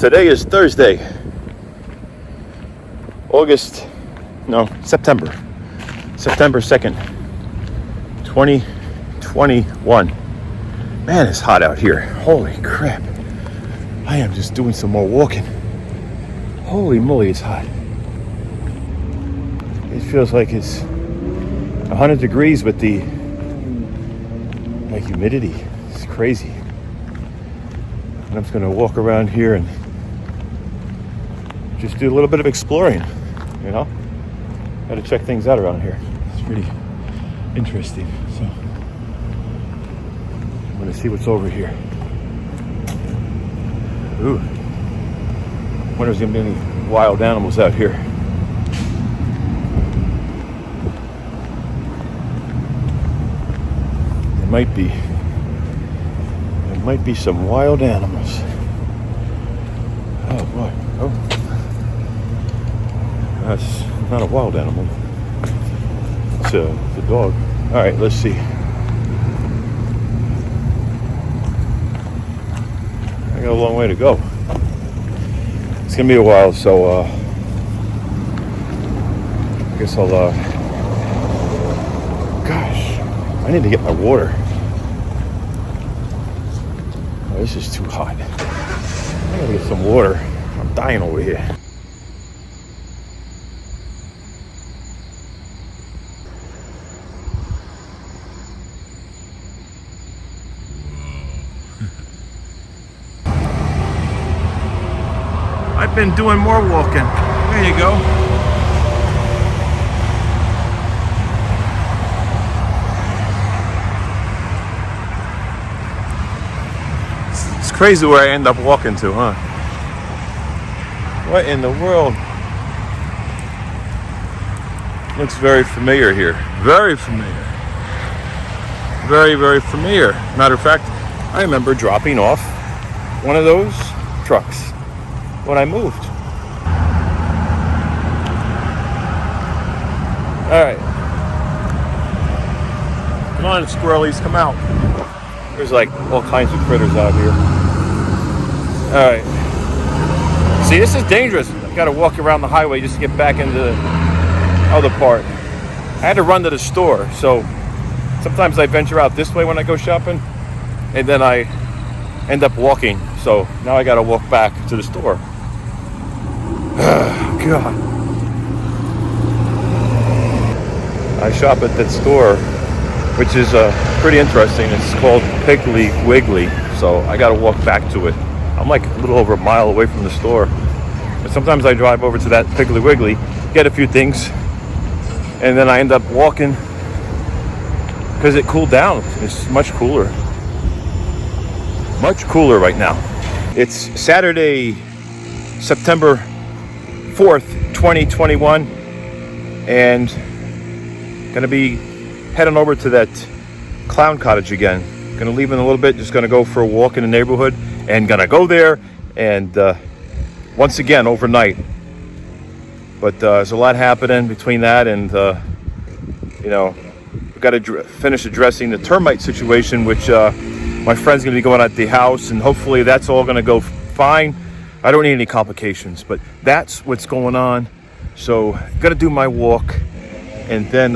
Today is Thursday, September 2nd, 2021. Man, it's hot out here. Holy crap. I am just doing some more walking. Holy moly, it's hot. It feels like it's 100 degrees with the humidity. It's crazy. And I'm just going to walk around here and just do a little bit of exploring, you know? Got to check things out around here. It's pretty interesting. So I'm going to see what's over here. Ooh. Wonder if there's going to be any wild animals out here. There might be. There might be some wild animals. Oh boy. Oh. That's not a wild animal. It's a dog. All right, let's see. I got a long way to go. It's gonna be a while, so I guess I'll. Gosh, I need to get my water. Oh, this is too hot. I gotta get some water. I'm dying over here. I've been doing more walking. There you go. It's crazy where I end up walking to, huh? What in the world? Looks very familiar here. Very familiar. Very, very familiar. Matter of fact, I remember dropping off one of those trucks when I moved. All right. Come on, squirrelies, come out. There's like all kinds of critters out here. All right. See, this is dangerous. I gotta walk around the highway just to get back into the other part. I had to run to the store, so sometimes I venture out this way when I go shopping, and then I end up walking. So now I gotta walk back to the store. God. I shop at that store, which is pretty interesting. It's called Piggly Wiggly, so I gotta walk back to it. I'm like a little over a mile away from the store. But sometimes I drive over to that Piggly Wiggly, get a few things, and then I end up walking because it cooled down. It's much cooler. Much cooler right now. It's Saturday, September 4th, 2021, and gonna be heading over to that clown cottage again. Gonna leave in a little bit, just gonna go for a walk in the neighborhood, and gonna go there and once again overnight. But there's a lot happening between that and we've got to finish addressing the termite situation, which my friend's gonna be going at the house, and hopefully that's all gonna go fine. I don't need any complications, but that's what's going on. So gotta do my walk and then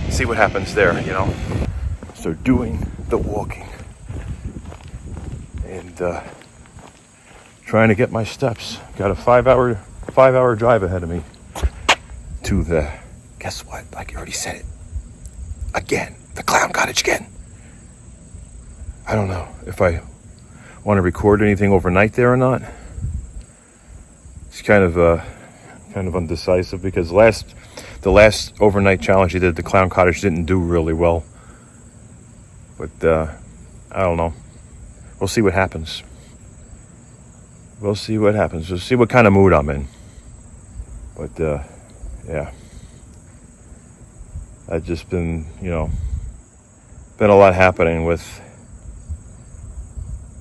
see what happens there, you know. So doing the walking and trying to get my steps. Got a five hour drive ahead of me to the, guess what? Like you already said it. Again, the clown cottage again. I don't know if I want to record anything overnight there or not. It's kind of undecisive because the last overnight challenge he did at the clown cottage didn't do really well. But I don't know. We'll see what happens. We'll see what happens. We'll see what kind of mood I'm in. But yeah, I've just been a lot happening with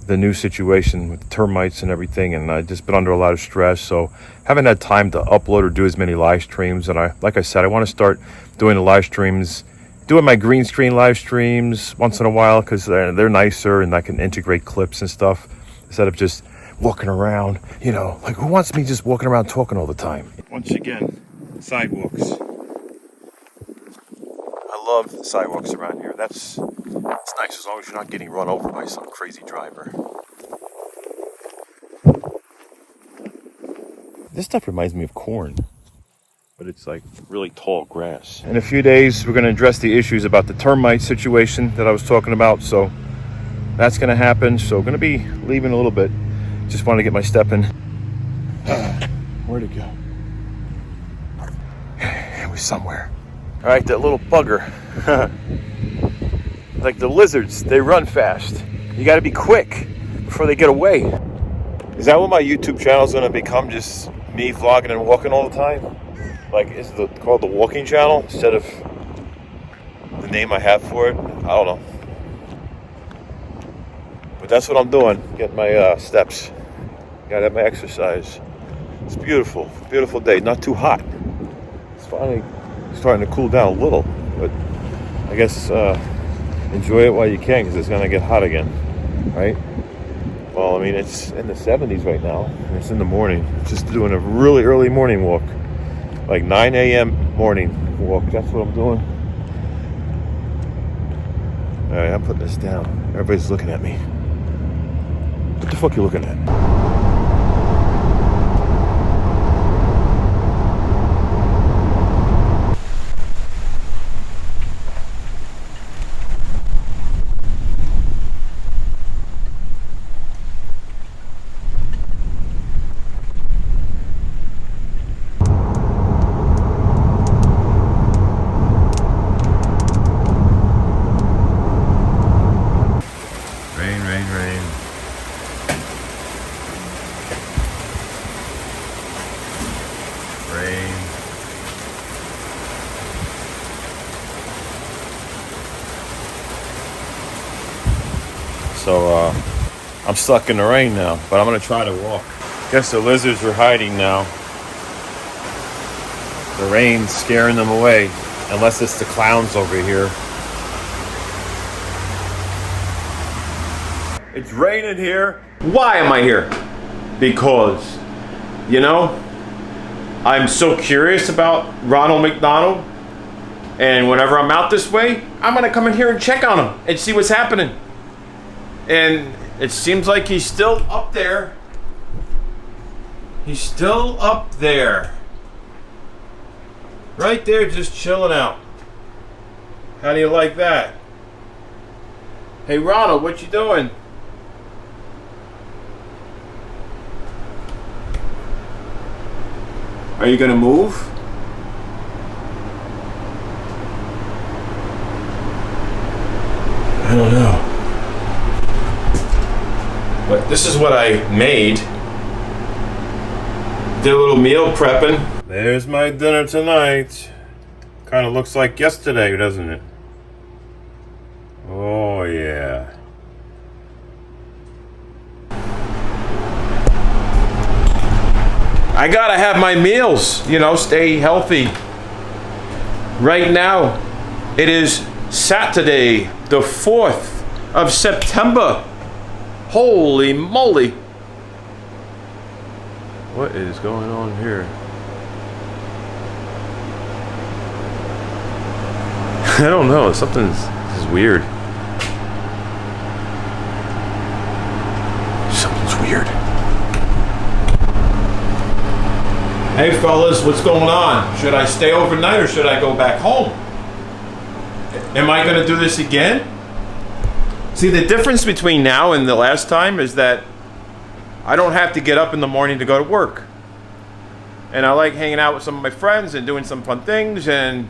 the new situation with termites and everything, and I've just been under a lot of stress, so haven't had time to upload or do as many live streams. And like I said, I want to start doing the live streams, doing my green screen live streams once in a while, because they're nicer and I can integrate clips and stuff instead of just walking around, you know, like who wants me just walking around talking all the time? Once again, sidewalks. I love the sidewalks around here. That's nice as long as you're not getting run over by some crazy driver. This stuff reminds me of corn, but it's like really tall grass. In a few days, we're going to address the issues about the termite situation that I was talking about. So that's going to happen. So going to be leaving a little bit. Just wanted to get my step in. Where'd it go? It was somewhere. All right, that little bugger. Like the lizards, they run fast. You got to be quick before they get away. Is that what my YouTube channel is going to become? Just me vlogging and walking all the time? Like, is it called the walking channel instead of the name I have for it? I don't know. But that's what I'm doing, getting my steps. Gotta have my exercise. It's beautiful, beautiful day. Not too hot. It's finally starting to cool down a little, but I guess enjoy it while you can, because it's gonna get hot again, right? Well, I mean, it's in the 70s right now, and it's in the morning. Just doing a really early morning walk, like 9 a.m. morning walk. That's what I'm doing. All right, I'm putting this down. Everybody's looking at me. What the fuck are you looking at? So I'm stuck in the rain now, but I'm gonna try to walk. Guess the lizards are hiding now. The rain's scaring them away, unless it's the clowns over here. It's raining here. Why am I here? Because, you know, I'm so curious about Ronald McDonald, and whenever I'm out this way, I'm gonna come in here and check on him and see what's happening. And it seems like he's still up there. He's still up there. Right there, just chilling out. How do you like that? Hey Ronald, what you doing? Are you gonna move? I don't know. But this is what I made. Did a little meal prepping. There's my dinner tonight. Kind of looks like yesterday, doesn't it? Oh yeah. I gotta have my meals, you know, stay healthy. Right now, it is Saturday, the 4th of September. Holy moly. What is going on here? I don't know, something's weird. Something's weird. Hey fellas, what's going on? Should I stay overnight or should I go back home? Am I gonna do this again? See, the difference between now and the last time is that I don't have to get up in the morning to go to work. And I like hanging out with some of my friends and doing some fun things, and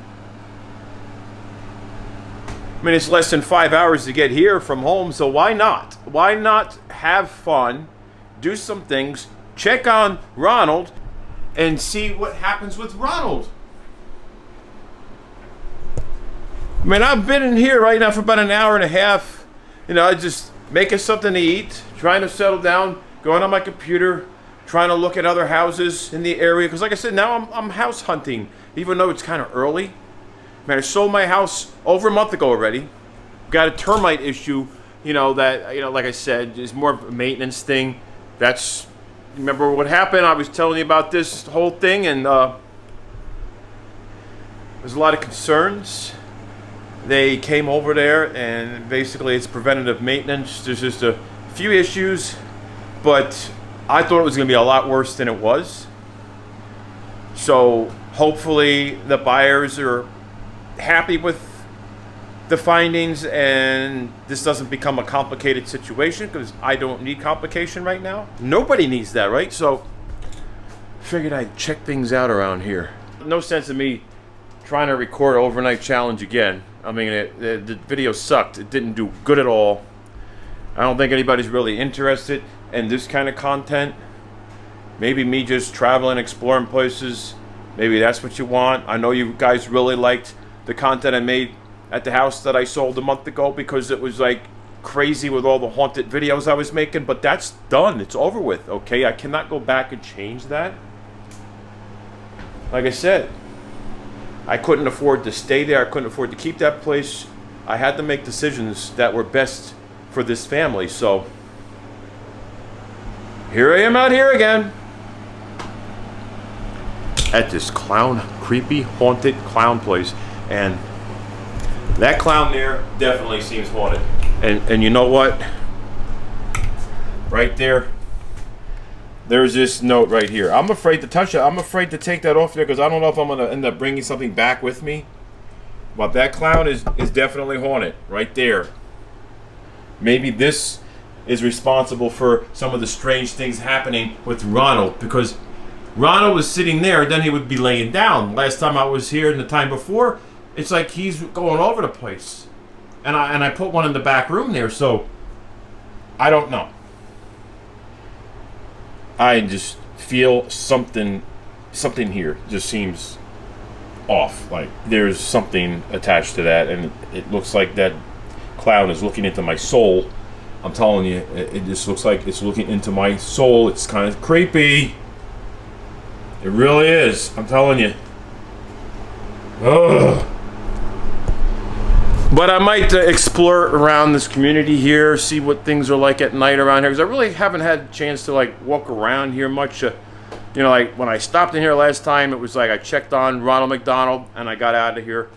I mean, it's less than 5 hours to get here from home, so why not? Why not have fun, do some things, check on Ronald, and see what happens with Ronald? I mean, I've been in here right now for about an hour and a half, you know, just making something to eat, trying to settle down, going on my computer, trying to look at other houses in the area, because like I said, now I'm house hunting, even though it's kind of early. Man, I sold my house over a month ago already. Got a termite issue, you know, that, you know, like I said, is more of a maintenance thing. that's, remember what happened? I was telling you about this whole thing, and there's a lot of concerns. They came over there, and basically it's preventative maintenance. There's just a few issues, but I thought it was going to be a lot worse than it was. So hopefully the buyers are happy with the findings, and this doesn't become a complicated situation, because I don't need complication right now. Nobody needs that, right? So figured I'd check things out around here. No sense in me trying to record overnight challenge again. I mean, the video sucked. It didn't do good at all. I don't think anybody's really interested in this kind of content. Maybe me just traveling, exploring places. Maybe that's what you want. I know you guys really liked the content I made at the house that I sold a month ago, because it was like crazy with all the haunted videos I was making, but that's done. It's over with, okay? I cannot go back and change that. Like I said, I couldn't afford to stay there. I couldn't afford to keep that place. I had to make decisions that were best for this family. So here I am out here again at this creepy, haunted clown place. And that clown there definitely seems haunted. And you know what? Right there, there's this note right here. I'm afraid to touch it. I'm afraid to take that off there, because I don't know if I'm going to end up bringing something back with me. But that clown is definitely haunted right there. Maybe this is responsible for some of the strange things happening with Ronald, because Ronald was sitting there, then he would be laying down. Last time I was here and the time before, it's like he's going all over the place. And I put one in the back room there, so I don't know. I just feel something here just seems off. Like there's something attached to that, and it looks like that clown is looking into my soul. I'm telling you, it just looks like it's looking into my soul. It's kind of creepy. It really is. I'm telling you. Ugh. But I might explore around this community here, see what things are like at night around here, because I really haven't had a chance to like walk around here much. You know, like when I stopped in here last time, it was like I checked on Ronald McDonald and I got out of here.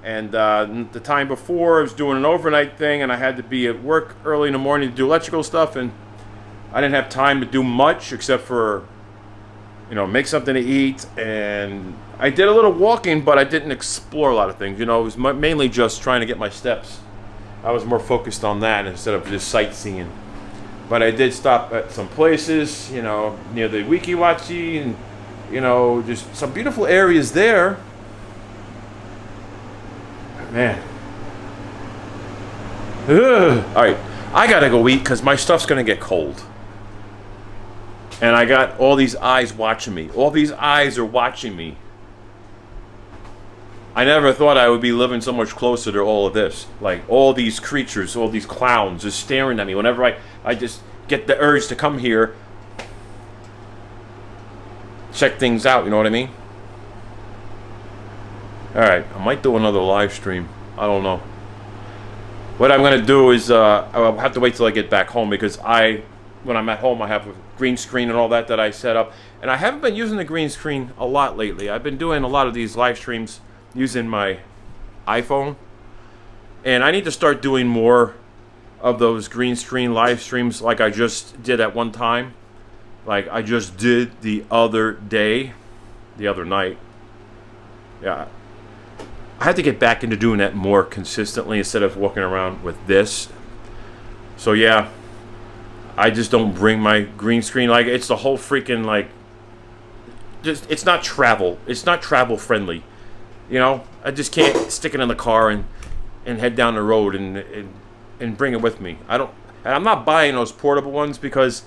And the time before, I was doing an overnight thing, and I had to be at work early in the morning to do electrical stuff, and I didn't have time to do much except for, you know, make something to eat. And I did a little walking, but I didn't explore a lot of things. You know, it was mainly just trying to get my steps. I was more focused on that instead of just sightseeing. But I did stop at some places, you know, near the Wiki Wachi, and, you know, just some beautiful areas there. Man. Ugh. All right, I gotta go eat because my stuff's gonna get cold. And I got all these eyes watching me. All these eyes are watching me. I never thought I would be living so much closer to all of this. Like all these creatures, all these clowns just staring at me. Whenever I just get the urge to come here, check things out, you know what I mean? Alright, I might do another live stream. I don't know. What I'm going to do is, I'll have to wait till I get back home, because when I'm at home, I have a green screen and all that I set up. And I haven't been using the green screen a lot lately. I've been doing a lot of these live streams using my iPhone. And I need to start doing more of those green screen live streams like I just did at one time. Like I just did the other night. Yeah. I have to get back into doing that more consistently instead of walking around with this. So yeah, I just don't bring my green screen. Like it's the whole freaking like, just it's not travel friendly. You know, I just can't stick it in the car and head down the road and bring it with me. And I'm not buying those portable ones because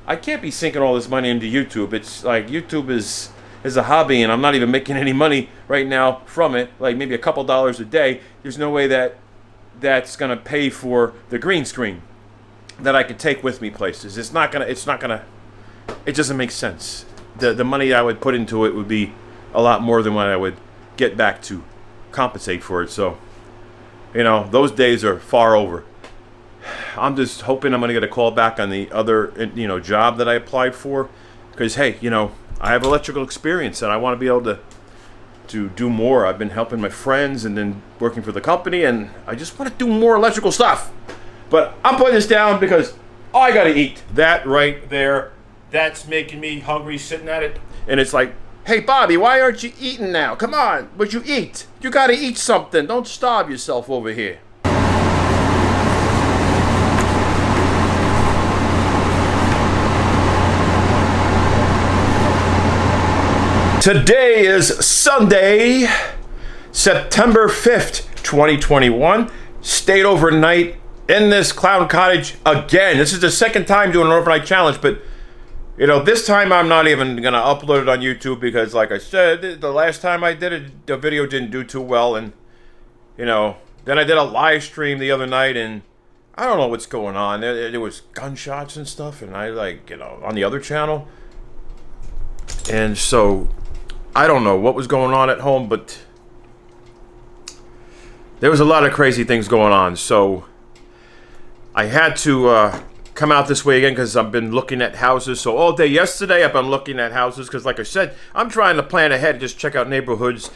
I can't be sinking all this money into YouTube. It's like YouTube is a hobby, and I'm not even making any money right now from it. Like maybe a couple dollars a day. There's no way that's gonna pay for the green screen that I could take with me places. It doesn't make sense. The money I would put into it would be a lot more than what I would get back to compensate for it. So, you know, those days are far over. I'm just hoping I'm going to get a call back on the other, job that I applied for. Because, hey, I have electrical experience and I want to be able to do more. I've been helping my friends and then working for the company, and I just want to do more electrical stuff. But I'm putting this down because I got to eat. That right there, that's making me hungry sitting at it. And it's like, hey, Bobby, why aren't you eating now? Come on, would you eat? You got to eat something. Don't starve yourself over here. Today is Sunday, September 5th, 2021. Stayed overnight in this clown cottage again. This is the second time doing an overnight challenge, but this time I'm not even going to upload it on YouTube because, like I said, the last time I did it, the video didn't do too well. And, then I did a live stream the other night, and I don't know what's going on. There was gunshots and stuff, and I, on the other channel. And so I don't know what was going on at home, but there was a lot of crazy things going on. So I had to come out this way again because I've been looking at houses. So all day yesterday I've been looking at houses because, like I said, I'm trying to plan ahead and just check out neighborhoods,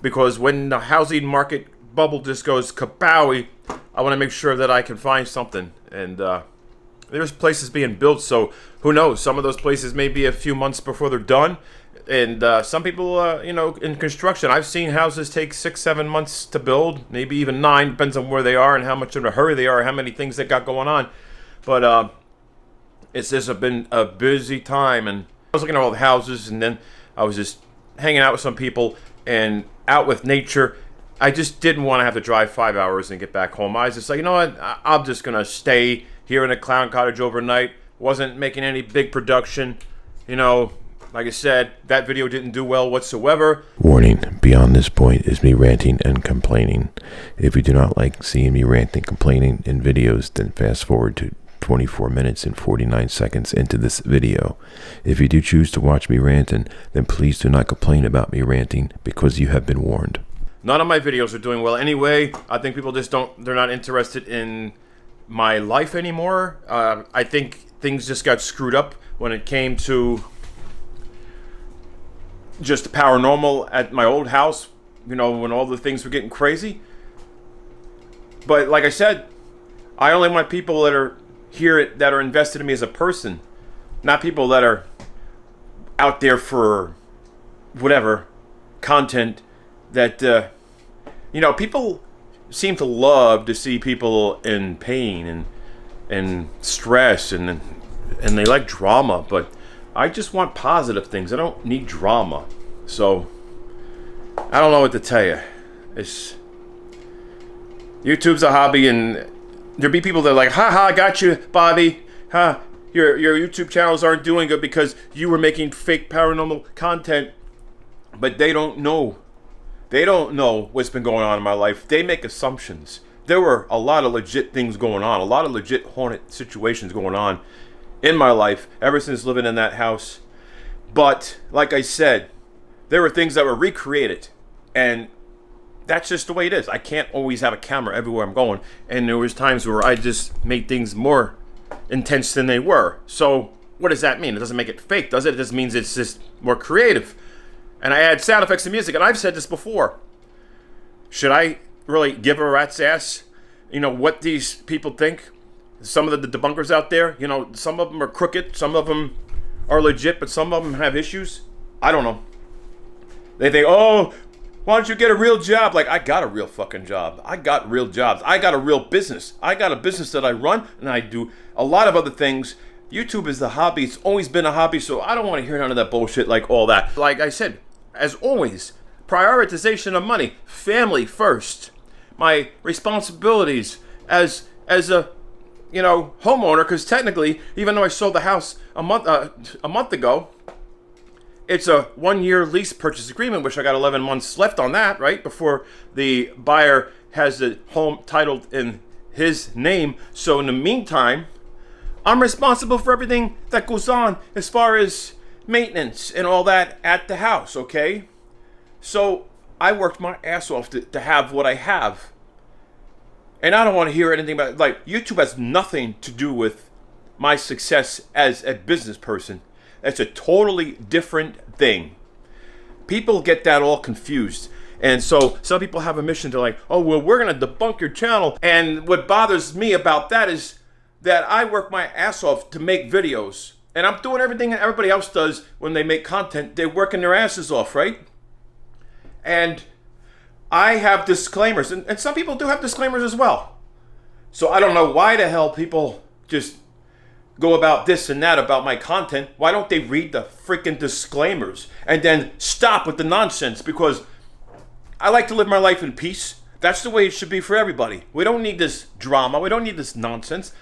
because when the housing market bubble just goes kabowie, I want to make sure that I can find something. And there's places being built, so who knows? Some of those places may be a few months before they're done. And some people, in construction, I've seen houses take 6-7 months to build, maybe even 9, depends on where they are and how much in a hurry they are, how many things they got going on. But it's just been a busy time, and I was looking at all the houses, and then I was just hanging out with some people and out with nature. I just didn't want to have to drive 5 hours and get back home. I was just like, you know what, I'm just going to stay here in a clown cottage overnight. Wasn't making any big production, Like I said, that video didn't do well whatsoever. Warning, beyond this point is me ranting and complaining. If you do not like seeing me ranting and complaining in videos, then fast forward to 24 minutes and 49 seconds into this video. If you do choose to watch me ranting, then please do not complain about me ranting, because you have been warned. None of my videos are doing well anyway. I think people just they're not interested in my life anymore. I think things just got screwed up when it came to just paranormal at my old house, when all the things were getting crazy. But like I said, I only want people that are here that are invested in me as a person, not people that are out there for whatever content that people seem to love to see people in pain and stress, and they like drama, but I just want positive things. I don't need drama. So I don't know what to tell you. YouTube's a hobby, and there'll be people that are like, ha, I got you, Bobby. Ha, your YouTube channels aren't doing good because you were making fake paranormal content. But they don't know. They don't know what's been going on in my life. They make assumptions. There were a lot of legit things going on, a lot of legit haunted situations going on in my life ever since living in that house. But like I said, there were things that were recreated, and that's just the way it is. I can't always have a camera everywhere I'm going, and there was times where I just made things more intense than they were. So what does that mean? It doesn't make it fake, does it? It just means it's just more creative. And I add sound effects and music, and I've said this before. Should I really give a rat's ass, what these people think? Some of the debunkers out there, some of them are crooked, some of them are legit, but some of them have issues. I don't know. They think, oh, why don't you get a real job? Like, I got a real fucking job. I got real jobs. I got a real business. I got a business that I run, and I do a lot of other things. YouTube is the hobby. It's always been a hobby, so I don't want to hear none of that bullshit like all that. Like I said, as always, prioritization of money, family first. My responsibilities as a homeowner, because technically, even though I sold the house a month ago, it's a 1-year lease purchase agreement, which I got 11 months left on that, right? Before the buyer has the home titled in his name. So in the meantime, I'm responsible for everything that goes on as far as maintenance and all that at the house, okay? So I worked my ass off to have what I have. And I don't want to hear anything about, like, YouTube has nothing to do with my success as a business person. That's a totally different thing. People get that all confused. And so some people have a mission to, like, oh, well, we're going to debunk your channel. And what bothers me about that is that I work my ass off to make videos. And I'm doing everything that everybody else does when they make content. They're working their asses off, right? And I have disclaimers. And some people do have disclaimers as well. So I don't know why the hell people just go about this and that about my content. Why don't they read the freaking disclaimers and then stop with the nonsense? Because I like to live my life in peace. That's the way it should be for everybody. We don't need this drama. We don't need this nonsense.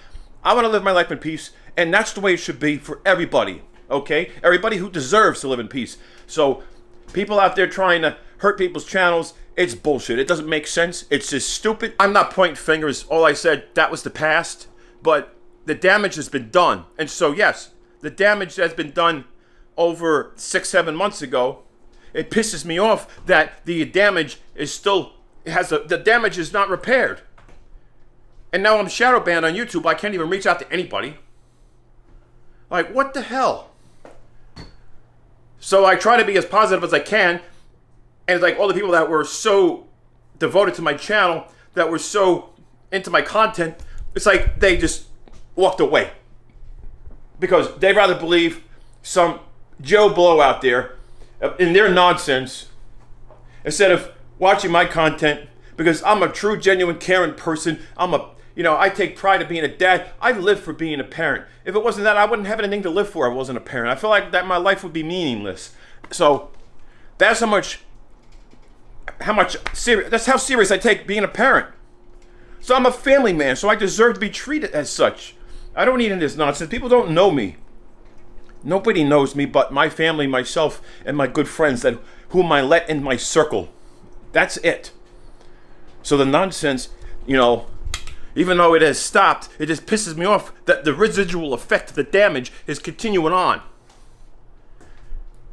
I want to live my life in peace, and that's the way it should be for everybody, okay? Everybody who deserves to live in peace. So people out there trying to hurt people's channels, it's bullshit. It doesn't make sense. It's just stupid. I'm not pointing fingers. All I said, that was the past, but the damage has been done. And so, yes, the damage has been done over 6-7 months ago. It pisses me off that the damage is still, the damage is not repaired. And now I'm shadow banned on YouTube. I can't even reach out to anybody. Like, what the hell? So I try to be as positive as I can. And it's like all the people that were so devoted to my channel, that were so into my content, it's like they just walked away. Because they'd rather believe some Joe Blow out there in their nonsense instead of watching my content, because I'm a true, genuine, caring person. I take pride in being a dad. I live for being a parent. If it wasn't that, I wouldn't have anything to live for if I wasn't a parent. I feel like that my life would be meaningless. So that's that's how serious I take being a parent. So I'm a family man, so I deserve to be treated as such. I don't need any of this nonsense. People don't know me. Nobody knows me but my family, myself, and my good friends whom I let in my circle. That's it. So the nonsense, even though it has stopped, it just pisses me off that the residual effect of the damage is continuing on.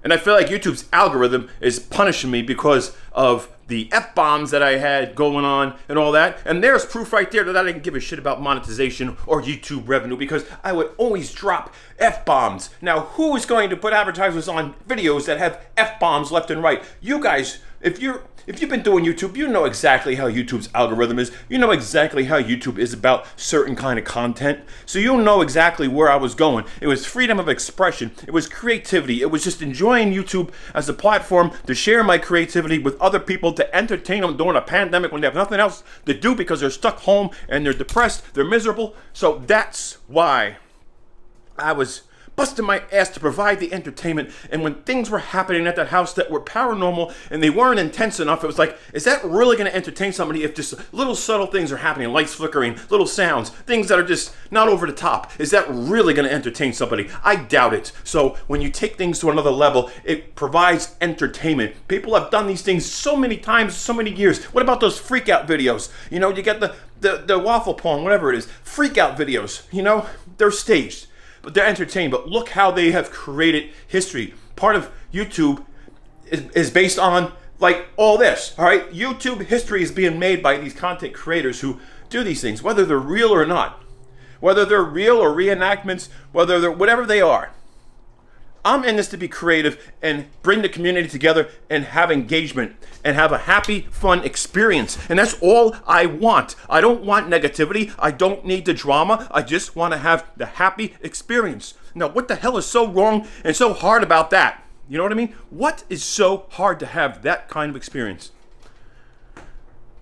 And I feel like YouTube's algorithm is punishing me because of the F-bombs that I had going on and all that. And there's proof right there that I didn't give a shit about monetization or YouTube revenue, because I would always drop F-bombs. Now, who is going to put advertisers on videos that have F-bombs left and right? You guys, if you've been doing YouTube, you know exactly how YouTube's algorithm is. You know exactly how YouTube is about certain kind of content. So you know exactly where I was going. It was freedom of expression. It was creativity. It was just enjoying YouTube as a platform to share my creativity with other people, to entertain them during a pandemic when they have nothing else to do because they're stuck home and they're depressed, they're miserable. So that's why I was busting my ass to provide the entertainment. And when things were happening at that house that were paranormal and they weren't intense enough, it was like, is that really going to entertain somebody if just little subtle things are happening, lights flickering, little sounds, things that are just not over the top? Is that really going to entertain somebody? I doubt it. So when you take things to another level, it provides entertainment. People have done these things so many times, so many years. What about those freak out videos? You get the waffle porn, whatever it is, freak out videos, they're staged, but they're entertaining. But look how they have created history. Part of YouTube is based on, like, all this, all right? YouTube history is being made by these content creators who do these things, whether they're real or not. Whether they're real or reenactments, whether they're whatever they are. I'm in this to be creative and bring the community together and have engagement and have a happy, fun experience. And that's all I want. I don't want negativity. I don't need the drama. I just want to have the happy experience. Now, what the hell is so wrong and so hard about that? You know what I mean? What is so hard to have that kind of experience?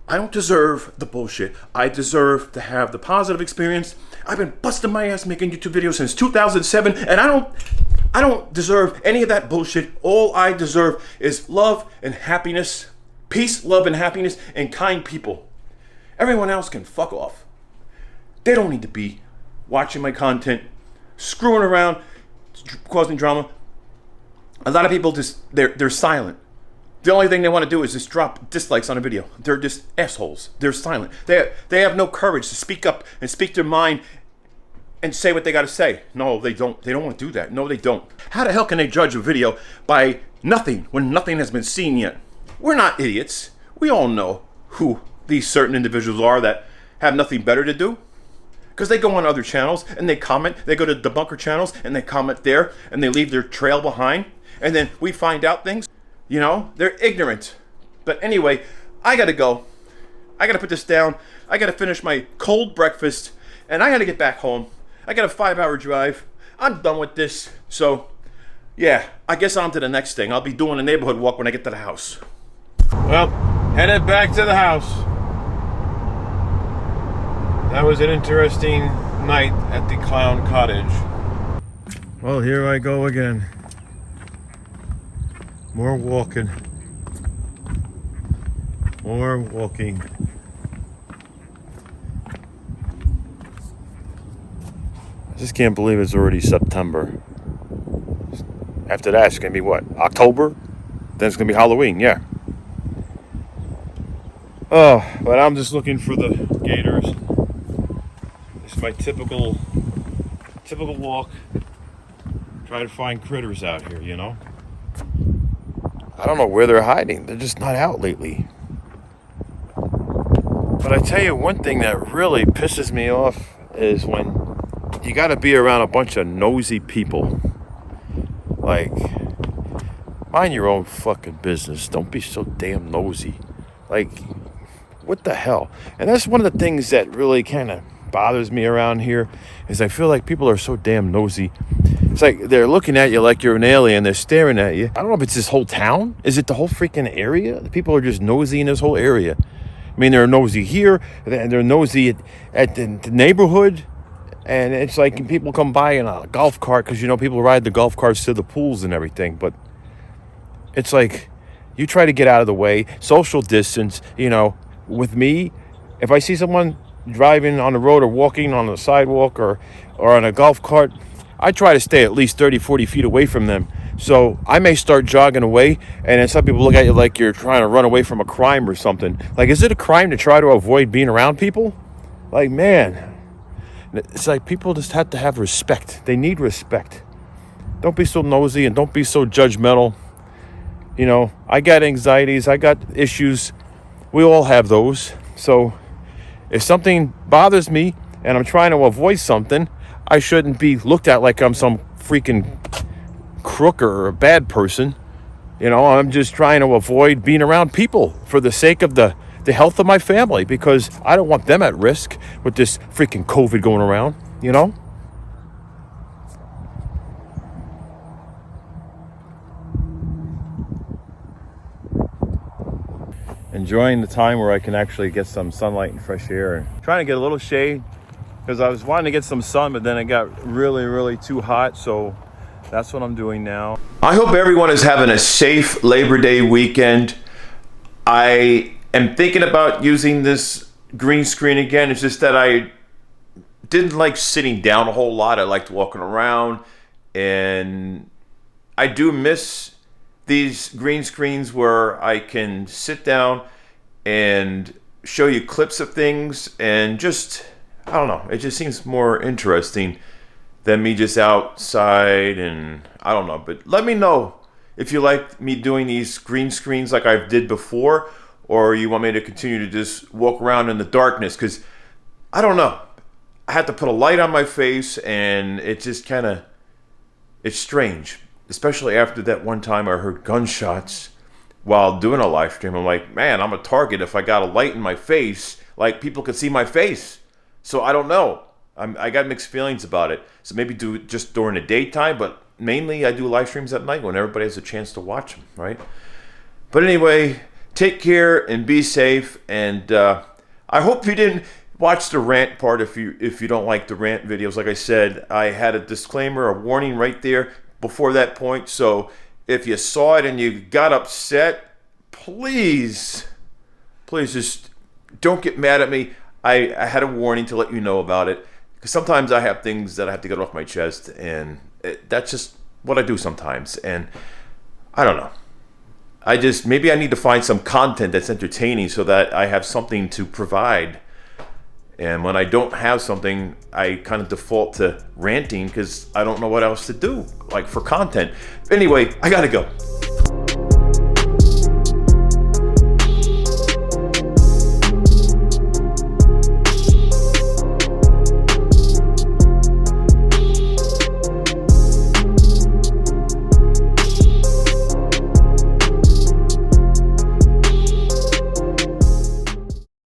I don't deserve the bullshit. I deserve to have the positive experience. I've been busting my ass making YouTube videos since 2007, and I don't deserve any of that bullshit. All I deserve is love and happiness, peace, love, and happiness, and kind people. Everyone else can fuck off. They don't need to be watching my content, screwing around, causing drama. A lot of people they're silent. The only thing they want to do is just drop dislikes on a video. They're just assholes. They're silent. They have no courage to speak up and speak their mind and say what they got to say. No, they don't. They don't want to do that. No, they don't. How the hell can they judge a video by nothing when nothing has been seen yet? We're not idiots. We all know who these certain individuals are that have nothing better to do? Because they go on other channels and they comment. They go to debunker channels and they comment there and they leave their trail behind. And then we find out things. You know, they're ignorant. But anyway, I gotta go. I gotta put this down. I gotta finish my cold breakfast. And I gotta get back home. I got a 5-hour drive. I'm done with this. So, yeah, I guess on to the next thing. I'll be doing a neighborhood walk when I get to the house. Well, headed back to the house. That was an interesting night at the clown cottage. Well, here I go again. More walking. More walking. I just can't believe it's already September. After that, it's gonna be what? October? Then it's gonna be Halloween, yeah. Oh, but I'm just looking for the gators. It's my typical walk. Try to find critters out here, you know? I don't know where they're hiding. They're just not out lately. But I tell you, one thing that really pisses me off is when you gotta be around a bunch of nosy people. Like, mind your own fucking business. Don't be so damn nosy. Like, what the hell? And that's one of the things that really kind of bothers me around here, is I feel like people are so damn nosy. It's like they're looking at you like you're an alien. They're staring at you. I don't know if it's this whole town. Is it the whole freaking area? The people are just nosy in this whole area. I mean, they're nosy here, and they're nosy at the neighborhood. And it's like people come by in a golf cart, because, you know, people ride the golf carts to the pools and everything. But it's like, you try to get out of the way, social distance. You know, with me, if I see someone driving on the road or walking on the sidewalk or on a golf cart, I try to stay at least 30, 40 feet away from them. So I may start jogging away, and then some people look at you like you're trying to run away from a crime or something. Like, is it a crime to try to avoid being around people? Like, man, it's like people just have to have respect. They need respect. Don't be so nosy and don't be so judgmental. You know, I got anxieties. I got issues. We all have those. So if something bothers me and I'm trying to avoid something, I shouldn't be looked at like I'm some freaking crook or a bad person. You know, I'm just trying to avoid being around people for the sake of the health of my family, because I don't want them at risk with this freaking COVID going around, you know? Enjoying the time where I can actually get some sunlight and fresh air, and trying to get a little shade, because I was wanting to get some sun, but then it got really, really too hot. So that's what I'm doing now. I hope everyone is having a safe Labor Day weekend. I am thinking about using this green screen again. It's just that I didn't like sitting down a whole lot. I liked walking around, and I do miss these green screens where I can sit down and show you clips of things, and just, I don't know, it just seems more interesting than me just outside, and I don't know. But let me know if you like me doing these green screens like I did before, or you want me to continue to just walk around in the darkness, because I don't know. I had to put a light on my face, and it just kind of, it's strange. Especially after that one time I heard gunshots while doing a live stream. I'm like, man, I'm a target if I got a light in my face. Like, people could see my face. So I don't know. I got mixed feelings about it. So maybe do it just during the daytime, but mainly I do live streams at night when everybody has a chance to watch them, right? But anyway, take care and be safe. And I hope you didn't watch the rant part if you don't like the rant videos. Like I said, I had a disclaimer, a warning right there before that point. So if you saw it and you got upset, please just don't get mad at me. I had a warning to let you know about it, because sometimes I have things that I have to get off my chest, and that's just what I do sometimes. And I don't know. Maybe I need to find some content that's entertaining so that I have something to provide. And when I don't have something, I kind of default to ranting, because I don't know what else to do, like, for content. Anyway, I gotta go.